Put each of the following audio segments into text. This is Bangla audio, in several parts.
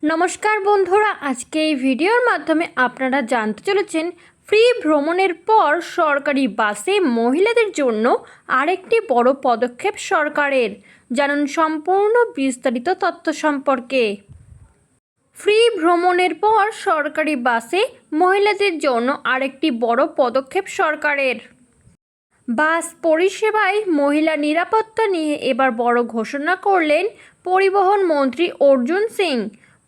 নমস্কার বন্ধুরা, আজকে এই ভিডিওর মাধ্যমে আপনারা জানতে চলেছেন ফ্রি ভ্রমণের পর সরকারি বাসে মহিলাদের জন্য আরেকটি বড় পদক্ষেপ সরকারের। জানুন সম্পূর্ণ বিস্তারিত তথ্য সম্পর্কে। ফ্রি ভ্রমণের পর সরকারি বাসে মহিলাদের জন্য আরেকটি বড় পদক্ষেপ সরকারের। বাস পরিষেবায় মহিলা নিরাপত্তা নিয়ে এবার বড় ঘোষণা করলেন পরিবহন মন্ত্রী অর্জুন সিং।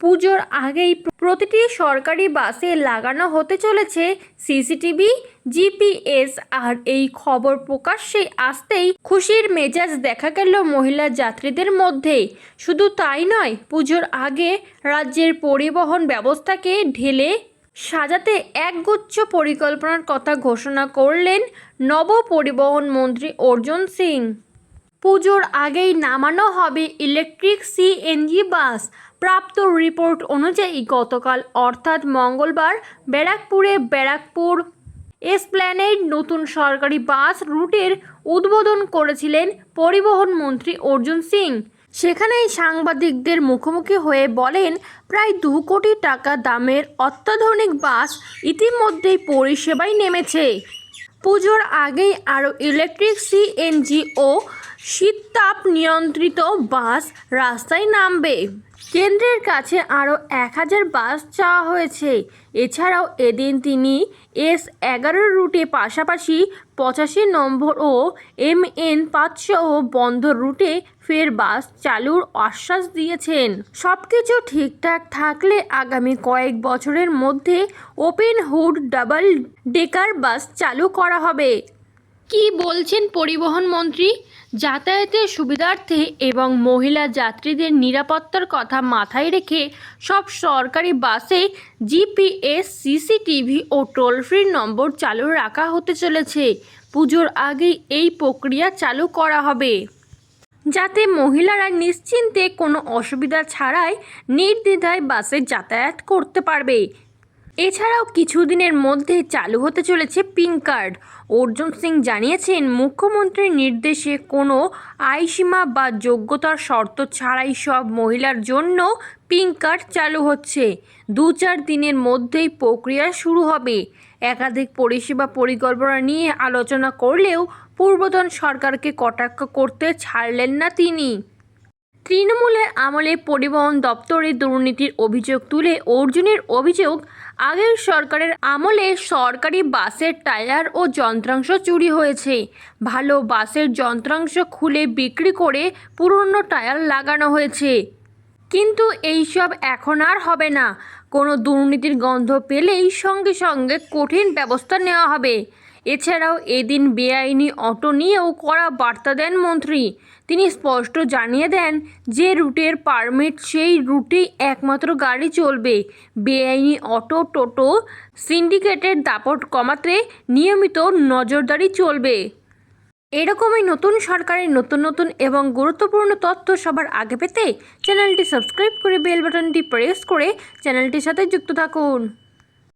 পুজোর আগেই প্রতিটি সরকারি বাসে লাগানো হতে চলেছে সিসিটিভি, জিপিএস। আর এই খবর প্রকাশ্যে আসতেই খুশির মেজাজ দেখা গেল মহিলা যাত্রীদের মধ্যে। শুধু তাই নয়, পুজোর আগে রাজ্যের পরিবহন ব্যবস্থাকে ঢেলে সাজাতে একগুচ্ছ পরিকল্পনার কথা ঘোষণা করলেন নব পরিবহন মন্ত্রী অর্জুন সিং। পুজোর আগেই নামানো হবে ইলেকট্রিক সিএনজি বাস। প্রাপ্ত রিপোর্ট অনুযায়ী গতকাল অর্থাৎ মঙ্গলবার ব্যারাকপুর এসপ্ল্যানেড নতুন সরকারি বাস রুটের উদ্বোধন করেছিলেন পরিবহন মন্ত্রী অর্জুন সিং। সেখানেই সাংবাদিকদের মুখোমুখি হয়ে বলেন, প্রায় 2 কোটি টাকা দামের অত্যাধুনিক বাস ইতিমধ্যেই পরিষেবায় নেমেছে। পুজোর আগেই আরও ইলেকট্রিক সিএনজি ও শীততাপ নিয়ন্ত্রিত বাস রাস্তায় নামবে। কেন্দ্রের কাছে আরও 1000 বাস চাওয়া হয়েছে। এছাড়াও এদিন তিনি S11 রুটে পাশাপাশি 85 নম্বর ও MN5 সহ বন্ধ রুটে ফের বাস চালুর আশ্বাস দিয়েছেন। সবকিছু ঠিকঠাক থাকলে আগামী কয়েক বছরের মধ্যে ওপেন হুড ডাবল ডেকার বাস চালু করা হবে। কি বলছেন পরিবহন মন্ত্রী? যাতায়াতের সুবিধার্থে এবং মহিলা যাত্রীদের নিরাপত্তার কথা মাথায় রেখে সব সরকারি বাসে জিপিএস, সিসিটিভি ও টোল ফ্রি নম্বর চালু রাখা হতে চলেছে। পুজোর আগেই এই প্রক্রিয়া চালু করা হবে, যাতে মহিলারা নিশ্চিন্তে কোনো অসুবিধা ছাড়াই নির্দ্বিধায় বাসে যাতায়াত করতে পারবে। এছাড়াও কিছুদিনের মধ্যে চালু হতে চলেছে পিঙ্ক কার্ড। অর্জুন সিং জানিয়েছেন, মুখ্যমন্ত্রীর নির্দেশে কোনো আয়সীমা বা যোগ্যতার শর্ত ছাড়াই সব মহিলার জন্য পিঙ্ক কার্ড চালু হচ্ছে। 2-4 দিনের মধ্যেই প্রক্রিয়া শুরু হবে। একাধিক পরিষেবা পরিকল্পনা নিয়ে আলোচনা করলেও পূর্বতন সরকারকে কটাক্ষ করতে ছাড়লেন না তিনি। তৃণমূলের আমলে পরিবহন দপ্তরে দুর্নীতির অভিযোগ তুলে অর্জুনের অভিযোগ, আগের সরকারের আমলে সরকারি বাসের টায়ার ও যন্ত্রাংশ চুরি হয়েছে। ভালো বাসের যন্ত্রাংশ খুলে বিক্রি করে পুরনো টায়ার লাগানো হয়েছে। কিন্তু এইসব এখন আর হবে না। কোনো দুর্নীতির গন্ধ পেলেই সঙ্গে সঙ্গে কঠিন ব্যবস্থা নেওয়া হবে। এছাড়াও এদিন বেআইনি অটো নিয়েও কড়া বার্তা দেন মন্ত্রী। তিনি স্পষ্ট জানিয়ে দেন, যে রুটের পারমিট সেই রুটেই একমাত্র গাড়ি চলবে। বেআইনি অটো, টোটো সিন্ডিকেটের দাপট কমাতে নিয়মিত নজরদারি চলবে। এরকমই নতুন সরকারের নতুন এবং গুরুত্বপূর্ণ তথ্য সবার আগে পেতে চ্যানেলটি সাবস্ক্রাইব করে বেল বাটনটি প্রেস করে চ্যানেলটির সাথে যুক্ত থাকুন।